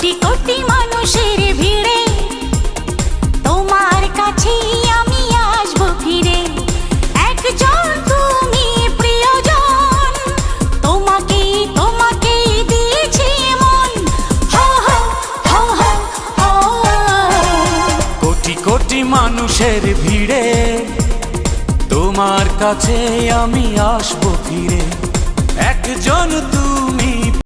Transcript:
কোটি কোটি মানুষের ভিড়ে তোমার কাছে আমি আসবো ফিরে। একজন তুমি প্রিয়জন, তোমাকেই তোমাকেই দিয়েছি মন। হো হো হো হো হো। কোটি কোটি মানুষের ভিড়ে তোমার কাছে আমি আসবো ফিরে। একজন তুমি